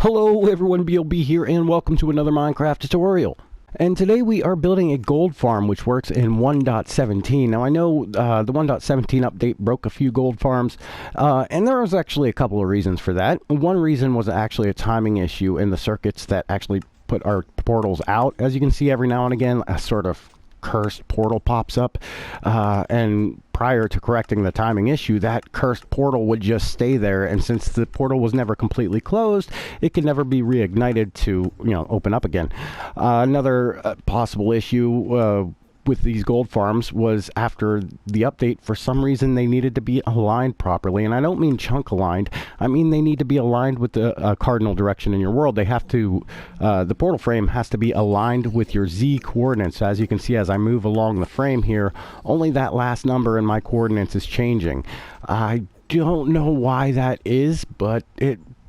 Hello everyone, BLB here and welcome to another Minecraft tutorial. And today we are building a gold farm which works in 1.17. Now I know the 1.17 update broke a few gold farms, and there was actually a couple of reasons for that. One reason was actually a timing issue in the circuits that actually put our portals out. As you can see, every now and again a sort of cursed portal pops up, and prior to correcting the timing issue, that cursed portal would just stay there, and since the portal was never completely closed, it could never be reignited to, open up again. Another possible issue with these gold farms was after the update, for some reason they needed to be aligned properly, and I don't mean chunk aligned, I mean they need to be aligned with the cardinal direction in your world. They have to, the portal frame has to be aligned with your Z coordinates. As you can see, as I move along the frame here, only that last number in my coordinates is changing. I don't know why that is, but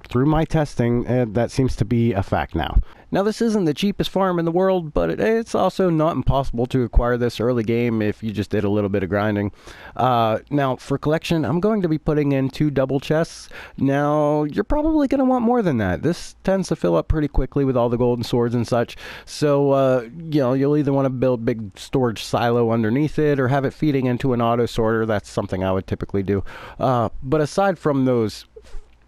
through my testing, that seems to be a fact now. Now this isn't the cheapest farm in the world, but it's also not impossible to acquire this early game if you just did a little bit of grinding. Now for collection, I'm going to be putting in 2 double chests. Now you're probably going to want more than that. This tends to fill up pretty quickly with all the golden swords and such. So you'll either want to build a big storage silo underneath it or have it feeding into an auto sorter. That's something I would typically do. But aside from those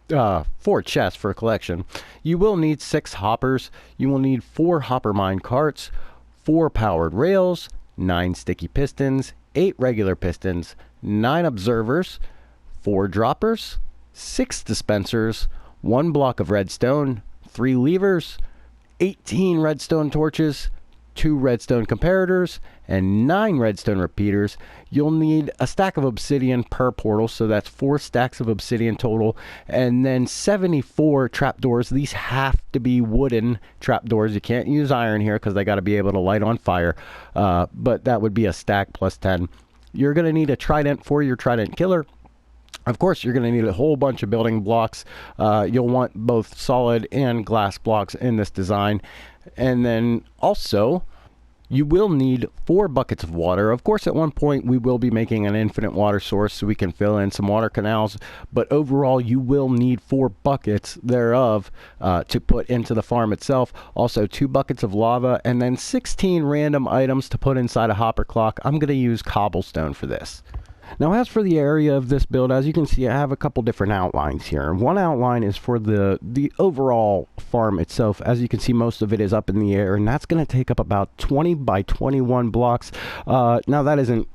4 chests for a collection, you will need 6 hoppers, you will need 4 hopper mine carts, 4 powered rails, 9 sticky pistons, 8 regular pistons, 9 observers, 4 droppers, 6 dispensers, 1 block of redstone, 3 levers, 18 redstone torches, 2 redstone comparators, and 9 redstone repeaters. You'll need a stack of obsidian per portal, so that's 4 stacks of obsidian total, and then 74 trapdoors. These have to be wooden trapdoors. You can't use iron here because they got to be able to light on fire, but that would be a stack plus 10. You're going to need a trident for your trident killer. Of course, you're going to need a whole bunch of building blocks. You'll want both solid and glass blocks in this design. And then also, you will need 4 buckets of water. Of course, at one point, we will be making an infinite water source so we can fill in some water canals. But overall, you will need 4 buckets thereof to put into the farm itself. Also, 2 buckets of lava, and then 16 random items to put inside a hopper clock. I'm going to use cobblestone for this. Now, as for the area of this build, as you can see, I have a couple different outlines here. One outline is for the overall farm itself. As you can see, most of it is up in the air, and that's going to take up about 20 by 21 blocks. Now, that isn't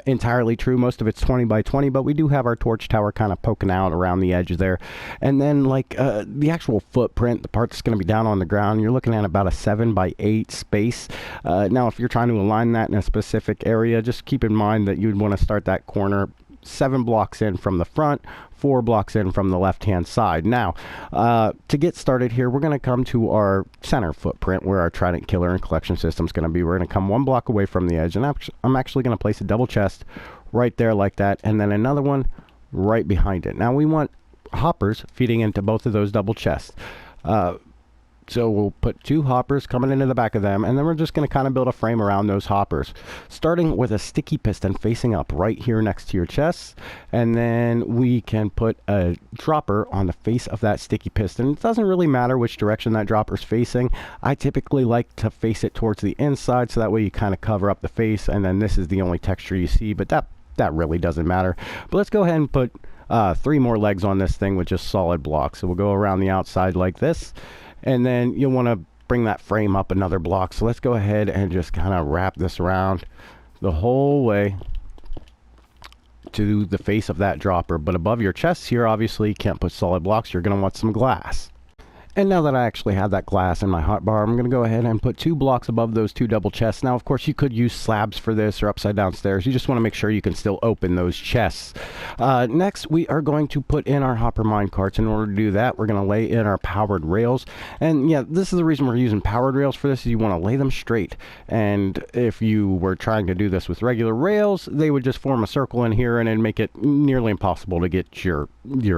entirely true. Most of it's 20 by 20, but we do have our torch tower kind of poking out around the edge there. And then the actual footprint, the part that's going to be down on the ground, you're looking at about a 7 by 8 space. Now if you're trying to align that in a specific area, just keep in mind that you'd want to start that corner 7 blocks in from the front, 4 blocks in from the left hand side. Now to get started here, we're going to come to our center footprint where our trident killer and collection system is going to be. We're going to come 1 block away from the edge, and I'm actually going to place a double chest right there like that, and then another one right behind it. Now we want hoppers feeding into both of those double chests. So we'll put 2 hoppers coming into the back of them, and then we're just going to kind of build a frame around those hoppers, starting with a sticky piston facing up right here next to your chest, and then we can put a dropper on the face of that sticky piston. It doesn't really matter which direction that dropper is facing. I typically like to face it towards the inside, so that way you kind of cover up the face, and then this is the only texture you see, but that really doesn't matter. But let's go ahead and put 3 more legs on this thing with just solid blocks. So we'll go around the outside like this, and then you'll want to bring that frame up another block. So let's go ahead and just kind of wrap this around the whole way to the face of that dropper. But above your chest here, obviously you can't put solid blocks. You're going to want some glass. And now that I actually have that glass in my hotbar, I'm going to go ahead and put 2 blocks above those 2 double chests. Now, of course, you could use slabs for this or upside down stairs. You just want to make sure you can still open those chests. Next, we are going to put in our hopper mine carts. In order to do that, we're going to lay in our powered rails. And yeah, this is the reason we're using powered rails for this, is you want to lay them straight. And if you were trying to do this with regular rails, they would just form a circle in here and it'd make it nearly impossible to get your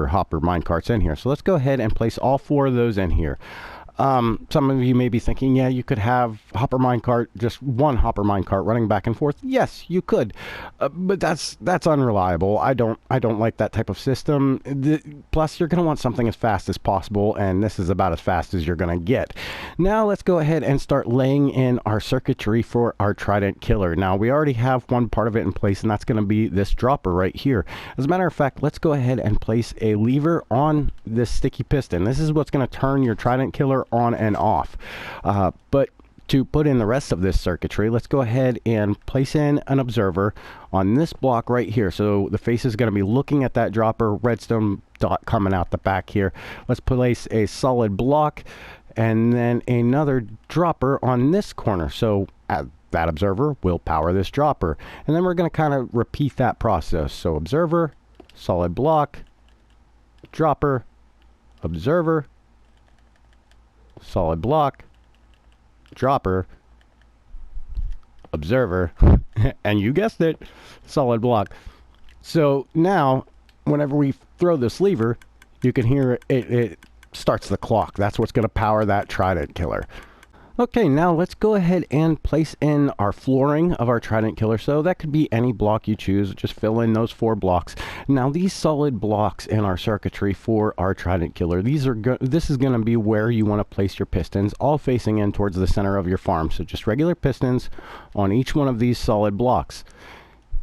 hopper mine carts in here. So let's go ahead and place all 4 of those in here. Some of you may be thinking, yeah, you could have hopper minecart, just one hopper minecart running back and forth. Yes, you could, but that's unreliable. I don't like that type of system. Plus, you're going to want something as fast as possible, and this is about as fast as you're going to get. Now, let's go ahead and start laying in our circuitry for our Trident killer. Now, we already have one part of it in place, and that's going to be this dropper right here. As a matter of fact, let's go ahead and place a lever on this sticky piston. This is what's going to turn your Trident killer on and off. But to put in the rest of this circuitry, let's go ahead and place in an observer on this block right here. So the face is going to be looking at that dropper, redstone dot coming out the back here. Let's place a solid block and then another dropper on this corner. So that observer will power this dropper. And then we're going to kind of repeat that process. So observer, solid block, dropper, observer, solid block, dropper, observer, and you guessed it, solid block. So now, whenever we throw this lever, you can hear it starts the clock. That's what's going to power that Trident killer. Okay, now let's go ahead and place in our flooring of our Trident killer. So that could be any block you choose. Just fill in those 4 blocks. Now these solid blocks in our circuitry for our Trident killer, this is going to be where you want to place your pistons, all facing in towards the center of your farm. So just regular pistons on each one of these solid blocks.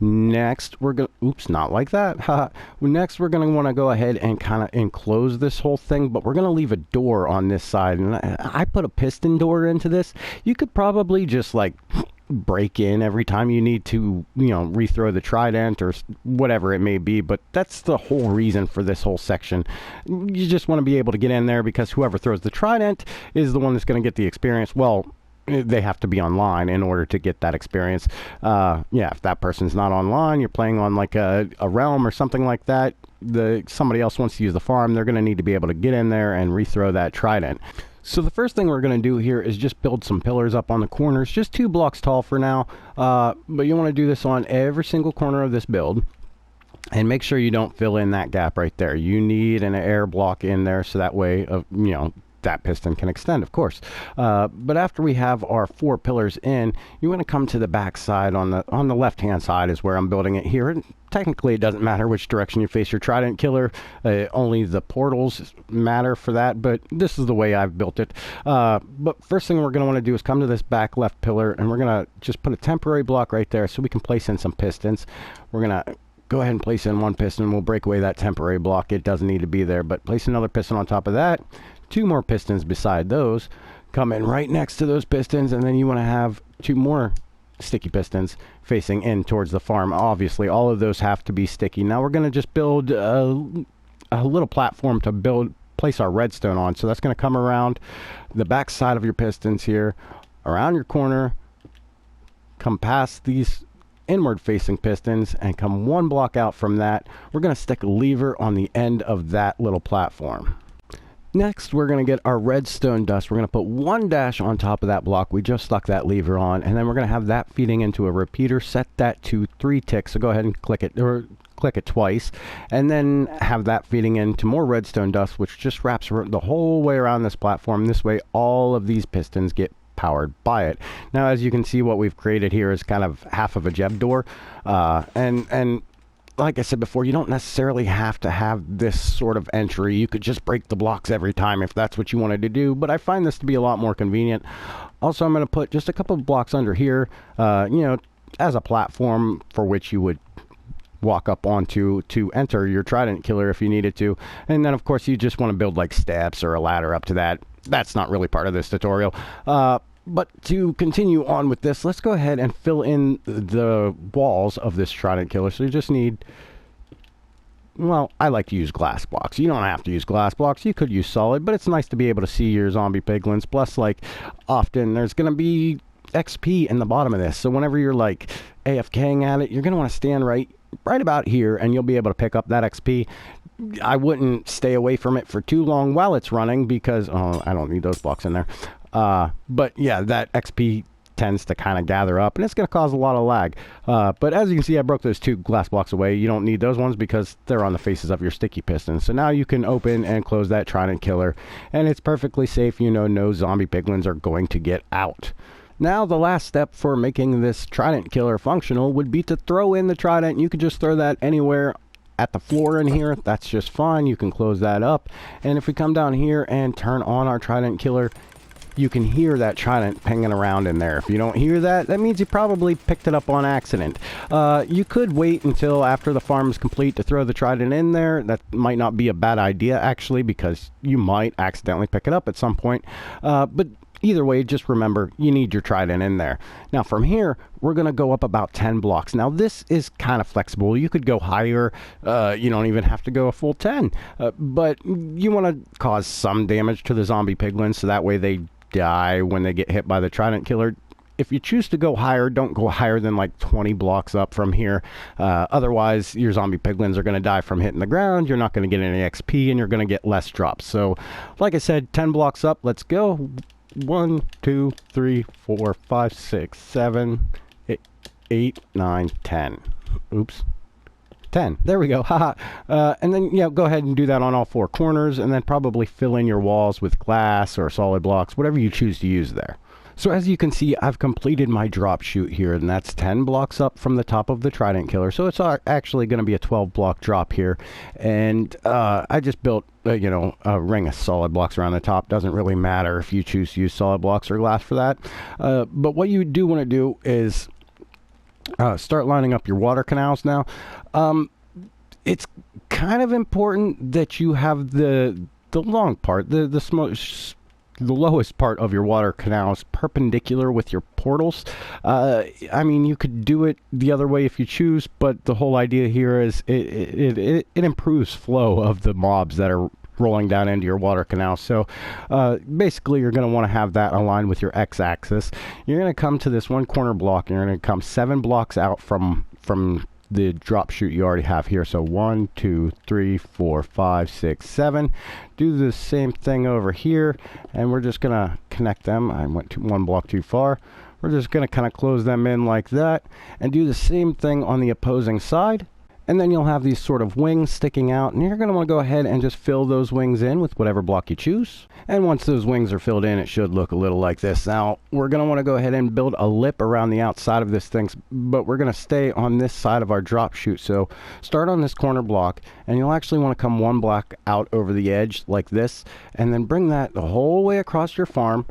Next, we're going to, oops, not like that. Next, we're going to want to go ahead and kind of enclose this whole thing, but we're going to leave a door on this side. And I put a piston door into this. You could probably just like break in every time you need to, rethrow the Trident or whatever it may be. But that's the whole reason for this whole section. You just want to be able to get in there because whoever throws the Trident is the one that's going to get the experience. Well, they have to be online in order to get that experience. Yeah, if that person's not online, you're playing on like a realm or something like that, somebody else wants to use the farm, they're going to need to be able to get in there and rethrow that Trident. So the first thing we're going to do here is just build some pillars up on the corners, just 2 blocks tall for now, but you want to do this on every single corner of this build. And make sure you don't fill in that gap right there. You need an air block in there so that way, that piston can extend, of course. But after we have our 4 pillars in, you want to come to the back side on the left hand side is where I'm building it here. And technically it doesn't matter which direction you face your Trident killer, only the portals matter for that, but this is the way I've built it. But first thing we're going to want to do is come to this back left pillar, and we're going to just put a temporary block right there so we can place in some pistons. We're going to go ahead and place in 1 piston. We'll break away that temporary block. It doesn't need to be there, but place another piston on top of that. 2 more pistons beside those, come in right next to those pistons, and then you want to have 2 more sticky pistons facing in towards the farm. Obviously, all of those have to be sticky. Now we're going to just build a little platform to place our redstone on. So that's going to come around the back side of your pistons here, around your corner, come past these inward facing pistons, and come 1 block out from that. We're going to stick a lever on the end of that little platform. Next, we're going to get our redstone dust. We're going to put 1 dash on top of that block we just stuck that lever on, and then we're going to have that feeding into a repeater. Set that to 3 ticks, so go ahead and click it, or click it twice, and then have that feeding into more redstone dust, which just wraps the whole way around this platform. This way, all of these pistons get powered by it. Now, as you can see, what we've created here is kind of half of a Jeb door, and like I said before, you don't necessarily have to have this sort of entry. You could just break the blocks every time if that's what you wanted to do, but I find this to be a lot more convenient. Also, I'm going to put just a couple of blocks under here, as a platform for which you would walk up onto to enter your Trident killer if you needed to. And then, of course, you just want to build like steps or a ladder up to that. That's not really part of this tutorial. But to continue on with this, let's go ahead and fill in the walls of this Trident killer. So you just need, well, I like to use glass blocks. You don't have to use glass blocks. You could use solid, but it's nice to be able to see your zombie piglins. Plus, like, often there's going to be XP in the bottom of this. So whenever you're like AFKing at it, you're going to want to stand right about here, and you'll be able to pick up that XP. I wouldn't stay away from it for too long while it's running because, oh, I don't need those blocks in there. But yeah, that XP tends to kind of gather up, and it's going to cause a lot of lag. But as you can see, I broke those 2 glass blocks away. You don't need those ones because they're on the faces of your sticky pistons. So now you can open and close that Trident killer, and it's perfectly safe. You know, no zombie piglins are going to get out. Now the last step for making this Trident killer functional would be to throw in the Trident. You could just throw that anywhere at the floor in here. That's just fine. You can close that up. And if we come down here and turn on our Trident killer, you can hear that Trident pinging around in there. If you don't hear that, that means you probably picked it up on accident. You could wait until after the farm is complete to throw the Trident in there. That might not be a bad idea, actually, because you might accidentally pick it up at some point. But either way, just remember, you need your Trident in there. Now from here, we're going to go up about 10 blocks. Now this is kind of flexible. You could go higher. You don't even have to go a full 10. But you want to cause some damage to the zombie piglins, so that way they die when they get hit by the Trident killer. If you choose to go higher, don't go higher than like 20 blocks up from here. Otherwise, your zombie piglins are going to die from hitting the ground. You're not going to get any XP, and you're going to get less drops. So like I said, 10 blocks up. Let's go. 1, 2, 3, 4, 5, 6, 7, 8, 9, 10. Oops. 10. There we go. Haha. And then, go ahead and do that on all 4 corners, and then probably fill in your walls with glass or solid blocks, whatever you choose to use there. So as you can see, I've completed my drop chute here, and that's 10 blocks up from the top of the Trident killer. So it's actually going to be a 12 block drop here. And I just built a ring of solid blocks around the top. Doesn't really matter if you choose to use solid blocks or glass for that. But what you do want to do is start lining up your water canals now. It's kind of important that you have the long part, the lowest part of your water canals perpendicular with your portals. I mean, you could do it the other way if you choose, but the whole idea here is it improves flow of the mobs that are rolling down into your water canal. So basically you're going to want to have that aligned with your x-axis. You're going to come to this one corner block, and you're going to come 7 blocks out from the drop chute you already have here. So 1, 2, 3, 4, 5, 6, 7. Do the same thing over here, and we're just gonna connect them. I went 1 block too far. We're just gonna kind of close them in like that, and do the same thing on the opposing side. And then you'll have these sort of wings sticking out, and you're going to want to go ahead and just fill those wings in with whatever block you choose. And once those wings are filled in, it should look a little like this. Now, we're going to want to go ahead and build a lip around the outside of this thing, but we're going to stay on this side of our drop chute. So start on this corner block, and you'll actually want to come 1 block out over the edge like this, and then bring that the whole way across your farm,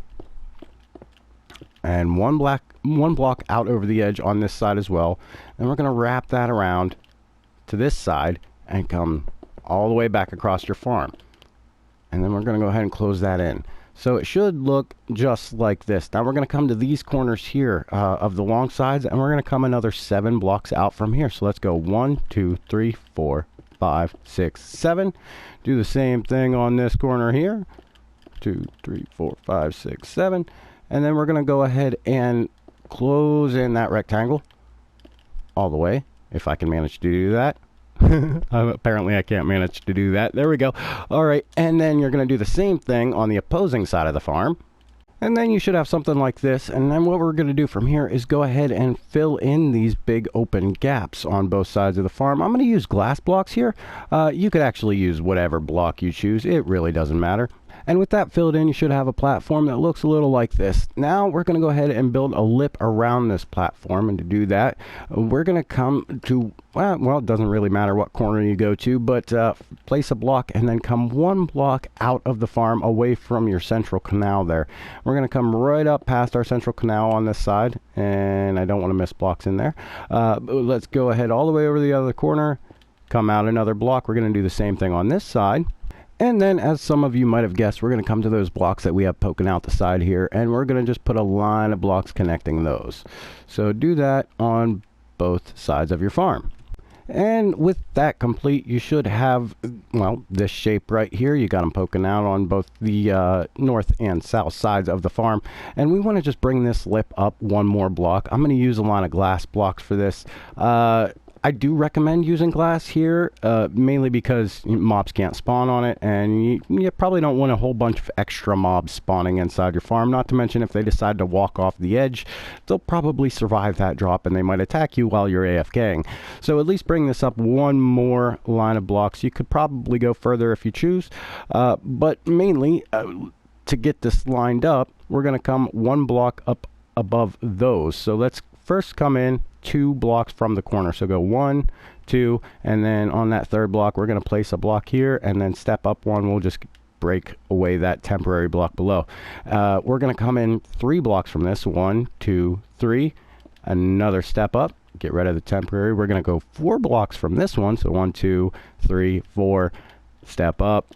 and one block out over the edge on this side as well. And we're going to wrap that around to this side and come all the way back across your farm, and then we're going to go ahead and close that in. So it should look just like this. Now we're going to come to these corners here of the long sides, and we're going to come another 7 blocks out from here. So let's go 1, 2, 3, 4, 5, 6, 7. Do the same thing on this corner here. 2, 3, 4, 5, 6, 7. And then we're going to go ahead and close in that rectangle all the way, if I can manage to do that. Apparently I can't manage to do that. There we go. All right, and then you're going to do the same thing on the opposing side of the farm. And then you should have something like this. And then what we're going to do from here is go ahead and fill in these big open gaps on both sides of the farm. I'm going to use glass blocks here. You could actually use whatever block you choose. It really doesn't matter. And with that filled in, you should have a platform that looks a little like this. Now we're going to go ahead and build a lip around this platform. And to do that, we're going to come to, well, it doesn't really matter what corner you go to, but place a block and then come 1 block out of the farm away from your central canal there. We're going to come right up past our central canal on this side, and I don't want to miss blocks in there. Let's go ahead all the way over the other corner, come out another block. We're going to do the same thing on this side. And then, as some of you might have guessed, we're going to come to those blocks that we have poking out the side here, and we're going to just put a line of blocks connecting those. So do that on both sides of your farm. And with that complete, you should have, well, this shape right here. You got them poking out on both the north and south sides of the farm. And we want to just bring this lip up 1 more block. I'm going to use a line of glass blocks for this. I do recommend using glass here, mainly because mobs can't spawn on it, and you probably don't want a whole bunch of extra mobs spawning inside your farm. Not to mention, if they decide to walk off the edge, they'll probably survive that drop, and they might attack you while you're AFKing. So at least bring this up one more line of blocks. You could probably go further if you choose, but mainly, to get this lined up, we're going to come one block up above those. So let's first come in 2 blocks from the corner. So go 1, 2, and then on that third block we're going to place a block here, and then step up 1. We'll just break away that temporary block below. We're going to come in 3 blocks from this. 1, 2, 3. Another step up, get rid of the temporary. We're going to go 4 blocks from this one. So 1, 2, 3, 4. Step up.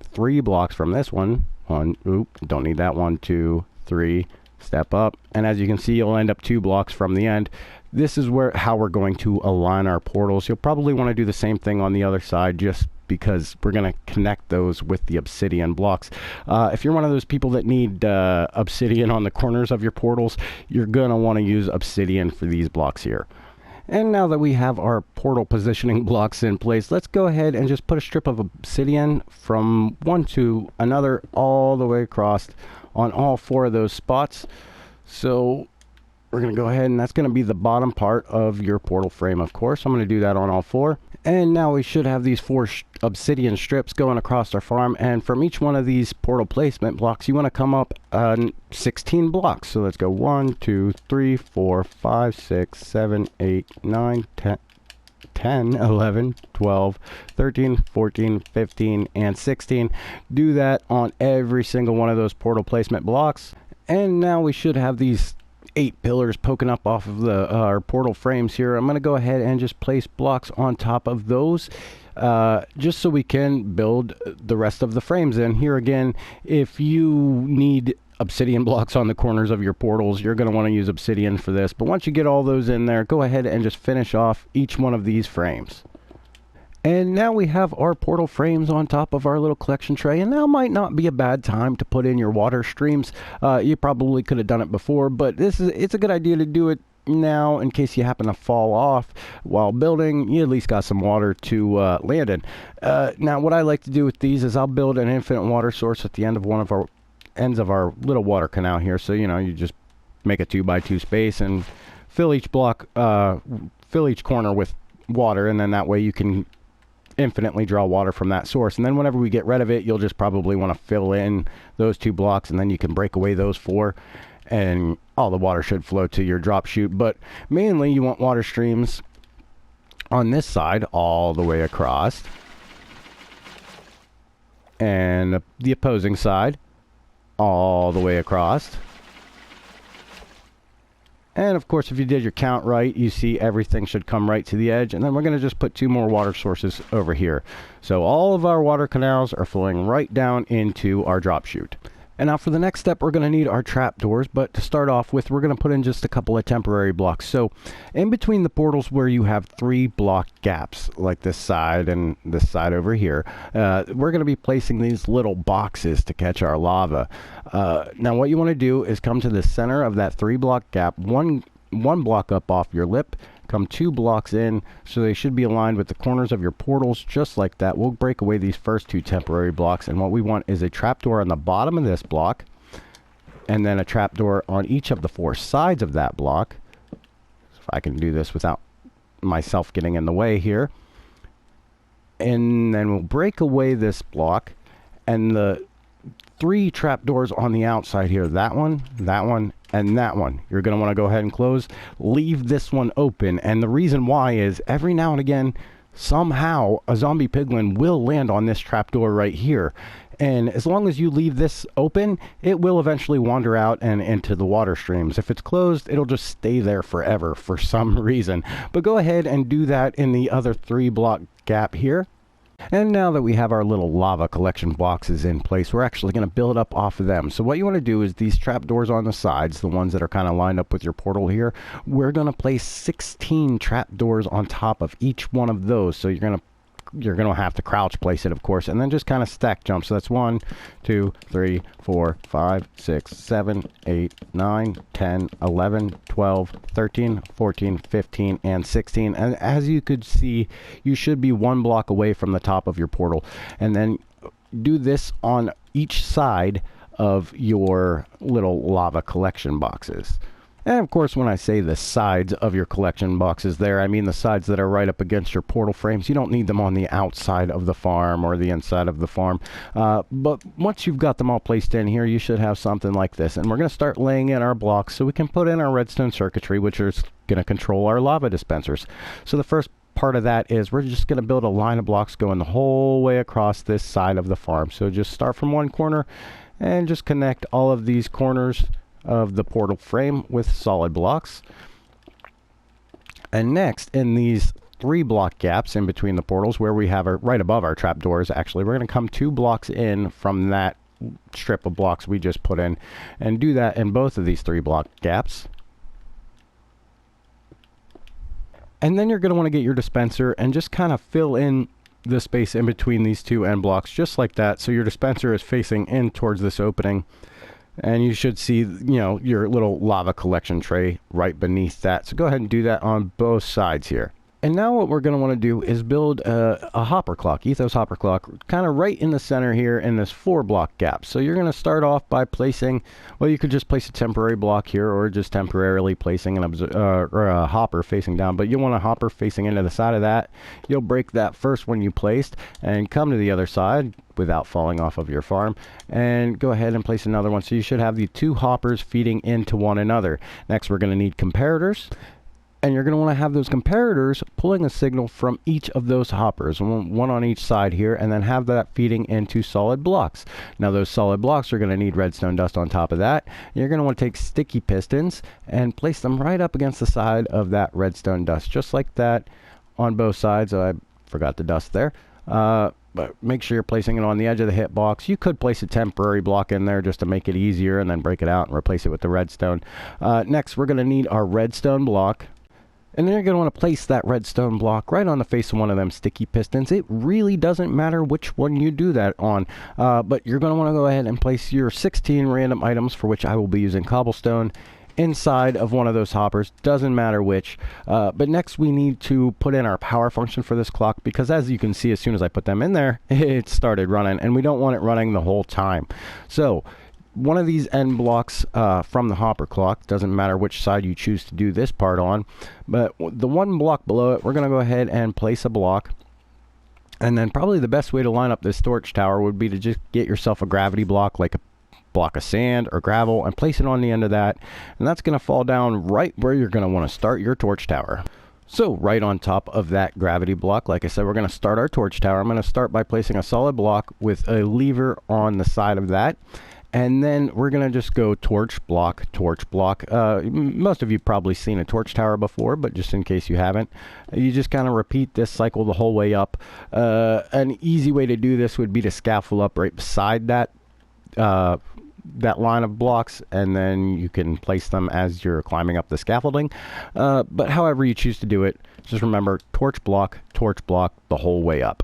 3 blocks from this one. Don't need that. 1, 2, 3. Step up, and as you can see, you'll end up 2 blocks from the end. This is how we're going to align our portals. You'll probably want to do the same thing on the other side, just because we're going to connect those with the obsidian blocks. If you're one of those people that need obsidian on the corners of your portals, you're going to want to use obsidian for these blocks here. And now that we have our portal positioning blocks in place, let's go ahead and just put a strip of obsidian from one to another all the way across on all 4 of those spots. So we're going to go ahead, and that's going to be the bottom part of your portal frame, of course. I'm going to do that on all 4. And now we should have these 4 obsidian strips going across our farm, and from each one of these portal placement blocks you want to come up 16 blocks. So let's go 1, 2, 3, 4, 5, 6, 7, 8, 9, 10, 11, 12, 13, 14, 15, and 16. Do that on every single one of those portal placement blocks. And now we should have these 8 pillars poking up off of our portal frames here. I'm going to go ahead and just place blocks on top of those, just so we can build the rest of the frames in. Here again, if you need obsidian blocks on the corners of your portals, you're going to want to use obsidian for this. But once you get all those in there, go ahead and just finish off each one of these frames. And now we have our portal frames on top of our little collection tray, and now might not be a bad time to put in your water streams. You probably could have done it before, but it's a good idea to do it now in case you happen to fall off while building. You at least got some water to land in. Now what I like to do with these is I'll build an infinite water source at the end of one of our ends of our little water canal here. So you just make a 2x2 space and fill each block, fill each corner with water, and then that way you can infinitely draw water from that source. And then whenever we get rid of it, you'll just probably want to fill in those 2 blocks, and then you can break away those 4, and all the water should flow to your drop chute. But mainly you want water streams on this side all the way across, and the opposing side all the way across. And of course, if you did your count right, you see everything should come right to the edge. And then we're going to just put 2 more water sources over here. So all of our water canals are flowing right down into our drop chute. And now for the next step, we're going to need our trapdoors. But to start off with, we're going to put in just a couple of temporary blocks. So in between the portals where you have 3 block gaps, like this side and this side over here, we're going to be placing these little boxes to catch our lava. Now what you want to do is come to the center of that 3 block gap, one block up off your lip, come 2 blocks in, so they should be aligned with the corners of your portals, just like that. We'll break away these first 2 temporary blocks, and what we want is a trapdoor on the bottom of this block, and then a trapdoor on each of the 4 sides of that block. So if I can do this without myself getting in the way here. And then we'll break away this block, and the 3 trapdoors on the outside here, that one, and that one, you're going to want to go ahead and close. Leave this one open, and the reason why is every now and again, somehow a zombie piglin will land on this trapdoor right here. And as long as you leave this open, it will eventually wander out and into the water streams. If it's closed, it'll just stay there forever for some reason. But go ahead and do that in the other 3 block gap here. And now that we have our little lava collection boxes in place, we're actually going to build up off of them. So what you want to do is these trapdoors on the sides, the ones that are kind of lined up with your portal here, we're going to place 16 trapdoors on top of each one of those. So you're going to you're going to have to crouch place it, of course, and then just kind of stack jump. So that's 1, 2, 3, 4, 5, 6, 7, 8, 9, 10, 11, 12, 13, 14, 15, and 16. And as you could see, you should be 1 block away from the top of your portal. And then do this on each side of your little lava collection boxes. And of course, when I say the sides of your collection boxes there, I mean the sides that are right up against your portal frames. You don't need them on the outside of the farm or the inside of the farm. But once you've got them all placed in here, you should have something like this. And we're going to start laying in our blocks so we can put in our redstone circuitry, which is going to control our lava dispensers. So the first part of that is we're just going to build a line of blocks going the whole way across this side of the farm. So just start from one corner and just connect all of these corners of the portal frame with solid blocks. And next, in these 3 block gaps in between the portals where we have right above our trapdoors, actually, we're going to come 2 blocks in from that strip of blocks we just put in, and do that in both of these 3 block gaps. And then you're going to want to get your dispenser and just kind of fill in the space in between these 2 end blocks, just like that. So your dispenser is facing in towards this opening, and you should see, your little lava collection tray right beneath that. So go ahead and do that on both sides here. And now what we're going to want to do is build a hopper clock, ethos hopper clock, kind of right in the center here in this 4 block gap. So you're going to start off by placing, well, you could just place a temporary block here, or just temporarily placing a hopper facing down. But you want a hopper facing into the side of that. You'll break that first one you placed and come to the other side without falling off of your farm, and go ahead and place another one. So you should have the 2 hoppers feeding into one another. Next, we're going to need comparators. And you're going to want to have those comparators pulling a signal from each of those hoppers, one on each side here, and then have that feeding into solid blocks. Now those solid blocks are going to need redstone dust on top of that. You're going to want to take sticky pistons and place them right up against the side of that redstone dust, just like that on both sides. I forgot the dust there. But make sure you're placing it on the edge of the hitbox. You could place a temporary block in there just to make it easier, and then break it out and replace it with the redstone. Next, we're going to need our redstone block. And then you're going to want to place that redstone block right on the face of one of them sticky pistons. It really doesn't matter which one you do that on, but you're going to want to go ahead and place your 16 random items, for which I will be using cobblestone, inside of one of those hoppers. Doesn't matter which. But next we need to put in our power function for this clock, because as you can see, as soon as I put them in there, it started running, and we don't want it running the whole time. So one of these end blocks from the hopper clock, doesn't matter which side you choose to do this part on, but the 1 block below it, we're going to go ahead and place a block. And then probably the best way to line up this storage tower would be to just get yourself a gravity block, like a block of sand or gravel, and place it on the end of that, and that's going to fall down right where you're going to want to start your torch tower. So right on top of that gravity block, like I said, we're going to start our torch tower. I'm going to start by placing a solid block with a lever on the side of that. And then we're going to just go torch block, torch block. Most of you probably seen a torch tower before, but just in case you haven't, you just kind of repeat this cycle the whole way up. An easy way to do this would be to scaffold up right beside that line of blocks, and then you can place them as you're climbing up the scaffolding. But however you choose to do it, just remember torch block the whole way up.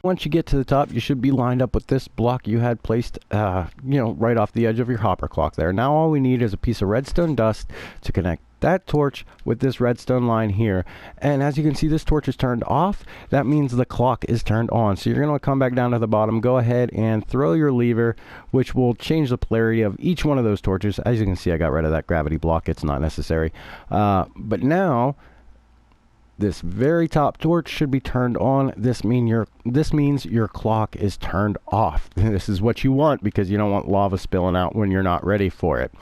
Once you get to the top, you should be lined up with this block you had placed, right off the edge of your hopper clock there. Now all we need is a piece of redstone dust to connect that torch with this redstone line here. And as you can see, this torch is turned off. That means the clock is turned on. So you're going to come back down to the bottom, go ahead and throw your lever, which will change the polarity of each one of those torches. As you can see, I got rid of that gravity block. It's not necessary. But now this very top torch should be turned on. This means your clock is turned off. This is what you want, because you don't want lava spilling out when you're not ready for it.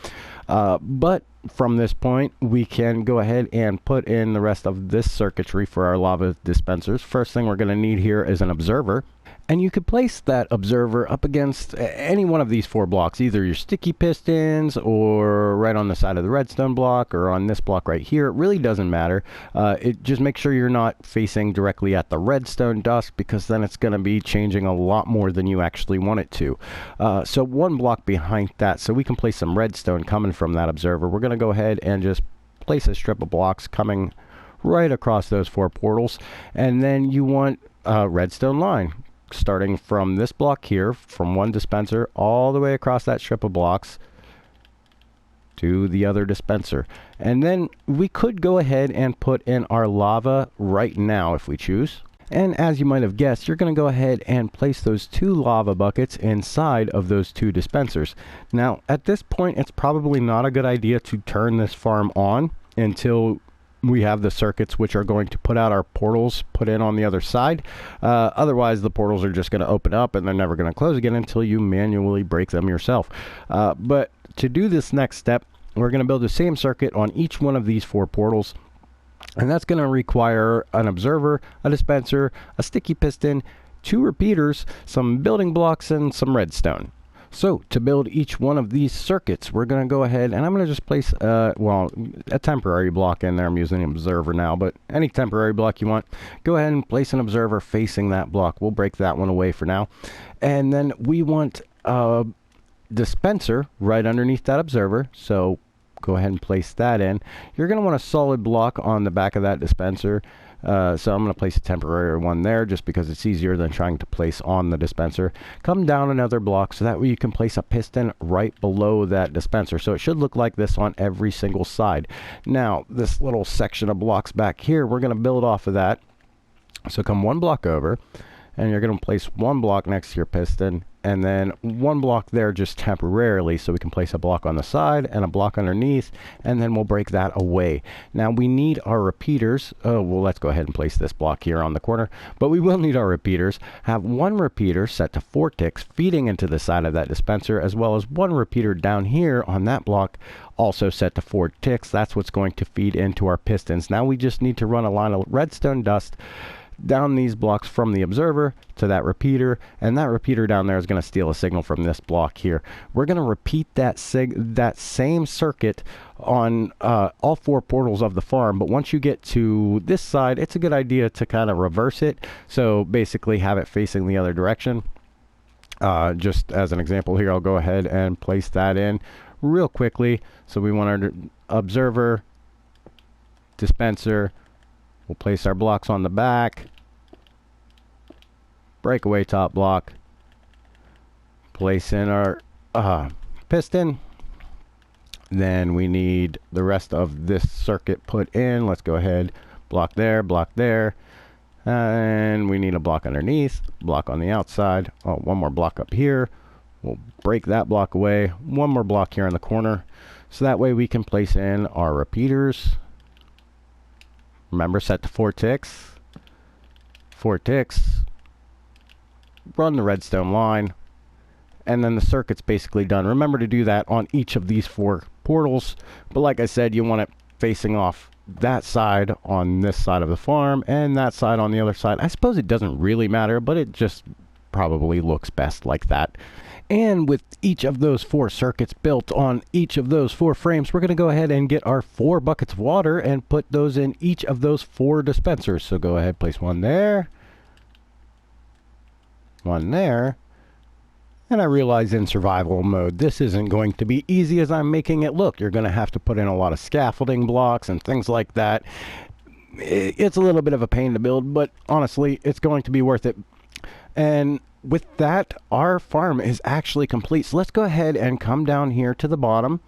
But from this point, we can go ahead and put in the rest of this circuitry for our lava dispensers. First thing we're going to need here is an observer. And you could place that observer up against any one of these 4 blocks, either your sticky pistons or right on the side of the redstone block or on this block right here. It really doesn't matter. Just make sure you're not facing directly at the redstone dust, because then it's going to be changing a lot more than you actually want it to. So 1 block behind that, so we can place some redstone coming from that observer. We're going to go ahead and just place a strip of blocks coming right across those 4 portals, and then you want redstone line, starting from this block here, from one dispenser all the way across that strip of blocks to the other dispenser. And then we could go ahead and put in our lava right now if we choose. And as you might have guessed, you're going to go ahead and place those 2 lava buckets inside of those 2 dispensers. Now, at this point, it's probably not a good idea to turn this farm on until we have the circuits which are going to put out our portals put in on the other side. Otherwise, the portals are just going to open up and they're never going to close again until you manually break them yourself. But to do this next step, we're going to build the same circuit on each one of these 4 portals. And that's going to require an observer, a dispenser, a sticky piston, 2 repeaters, some building blocks, and some redstone. So to build each one of these circuits, we're going to go ahead and I'm going to just place, a temporary block in there. I'm using an observer now, but any temporary block you want, go ahead and place an observer facing that block. We'll break that one away for now. And then we want a dispenser right underneath that observer. So go ahead and place that in. You're going to want a solid block on the back of that dispenser. So I'm going to place a temporary one there just because it's easier than trying to place on the dispenser. Come down another block so that way you can place a piston right below that dispenser. So it should look like this on every single side. Now, this little section of blocks back here, we're going to build off of that. So come 1 block over, and you're going to place 1 block next to your piston, and then 1 block there just temporarily, so we can place a block on the side and a block underneath, and then we'll break that away. Now we need our repeaters. Oh, well, let's go ahead and place this block here on the corner, but we will need our repeaters. Have 1 repeater set to 4 ticks feeding into the side of that dispenser, as well as 1 repeater down here on that block also set to 4 ticks. That's what's going to feed into our pistons. Now we just need to run a line of redstone dust down these blocks from the observer to that repeater, and that repeater down there is going to steal a signal from this block here. We're going to repeat that same circuit on all 4 portals of the farm, but once you get to this side, it's a good idea to kind of reverse it. So basically have it facing the other direction. Just as an example here, I'll go ahead and place that in real quickly. So we want our observer, dispenser. We'll place our blocks on the back, breakaway top block, place in our piston. Then we need the rest of this circuit put in. Let's go ahead, block there, and we need a block underneath, block on the outside. Oh, 1 more block up here. We'll break that block away. 1 more block here in the corner, so that way we can place in our repeaters. Remember, set to 4 ticks. 4 ticks. Run the redstone line. And then the circuit's basically done. Remember to do that on each of these 4 portals. But like I said, you want it facing off that side on this side of the farm and that side on the other side. I suppose it doesn't really matter, but it just probably looks best like that. And with each of those 4 circuits built on each of those 4 frames, we're going to go ahead and get our 4 buckets of water and put those in each of those 4 dispensers. So go ahead, place 1 there, 1 there. And I realize in survival mode, this isn't going to be easy as I'm making it look. You're going to have to put in a lot of scaffolding blocks and things like that. It's a little bit of a pain to build, but honestly, it's going to be worth it. And with that, our farm is actually complete. So let's go ahead and come down here to the bottom,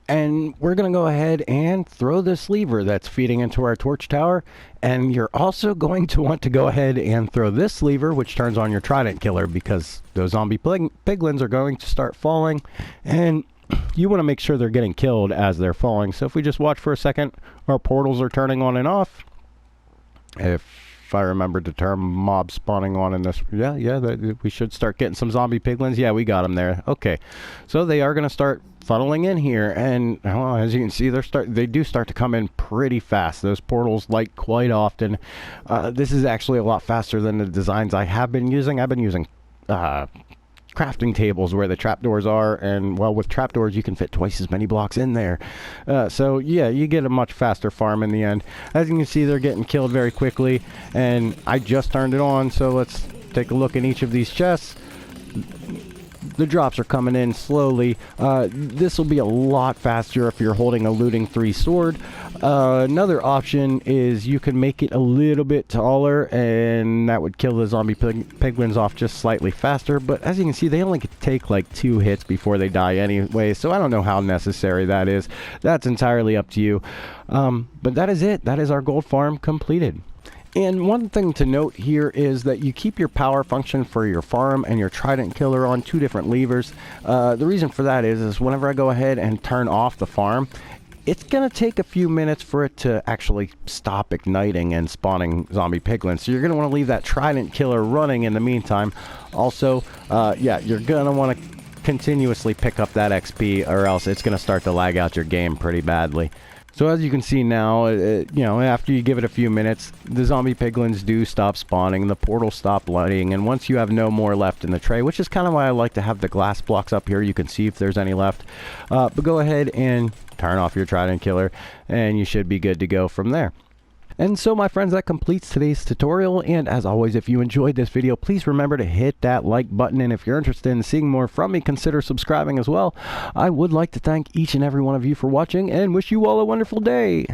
and we're going to go ahead and throw this lever that's feeding into our torch tower. And you're also going to want to go ahead and throw this lever, which turns on your Trident killer, because those zombie piglins are going to start falling, and you want to make sure they're getting killed as they're falling. So if we just watch for a second, our portals are turning on and off. If I remember the term mob spawning on in this, we should start getting some zombie piglins. Yeah, we got them there. Okay, so they are going to start funneling in here, and as you can see, they do start to come in pretty fast. Those portals light quite often. This is actually a lot faster than the designs I have been using. I've been using crafting tables where the trapdoors are, and well, with trapdoors you can fit twice as many blocks in there. So yeah, you get a much faster farm in the end. As you can see, they're getting killed very quickly, and I just turned it on. So let's take a look in each of these chests. the drops are coming in slowly. This will be a lot faster if you're holding a looting 3 sword. Another option is you can make it a little bit taller, and that would kill the zombie piglins off just slightly faster. But as you can see, they only take like 2 hits before they die anyway, so I don't know how necessary that is. That's entirely up to you. But that is it. That is our gold farm completed. And one thing to note here is that you keep your power function for your farm and your Trident killer on 2 different levers. The reason for that is whenever I go ahead and turn off the farm, it's going to take a few minutes for it to actually stop igniting and spawning zombie piglins. So you're going to want to leave that Trident killer running in the meantime. Also, yeah, you're going to want to continuously pick up that XP, or else it's going to start to lag out your game pretty badly. So as you can see now, you know, after you give it a few minutes, the zombie piglins do stop spawning, the portals stop lighting, and once you have no more left in the tray, which is kind of why I like to have the glass blocks up here, you can see if there's any left. But go ahead and turn off your Trident killer, and you should be good to go from there. And so, my friends, that completes today's tutorial, and as always, if you enjoyed this video, please remember to hit that like button, and if you're interested in seeing more from me, consider subscribing as well. I would like to thank each and every one of you for watching, and wish you all a wonderful day.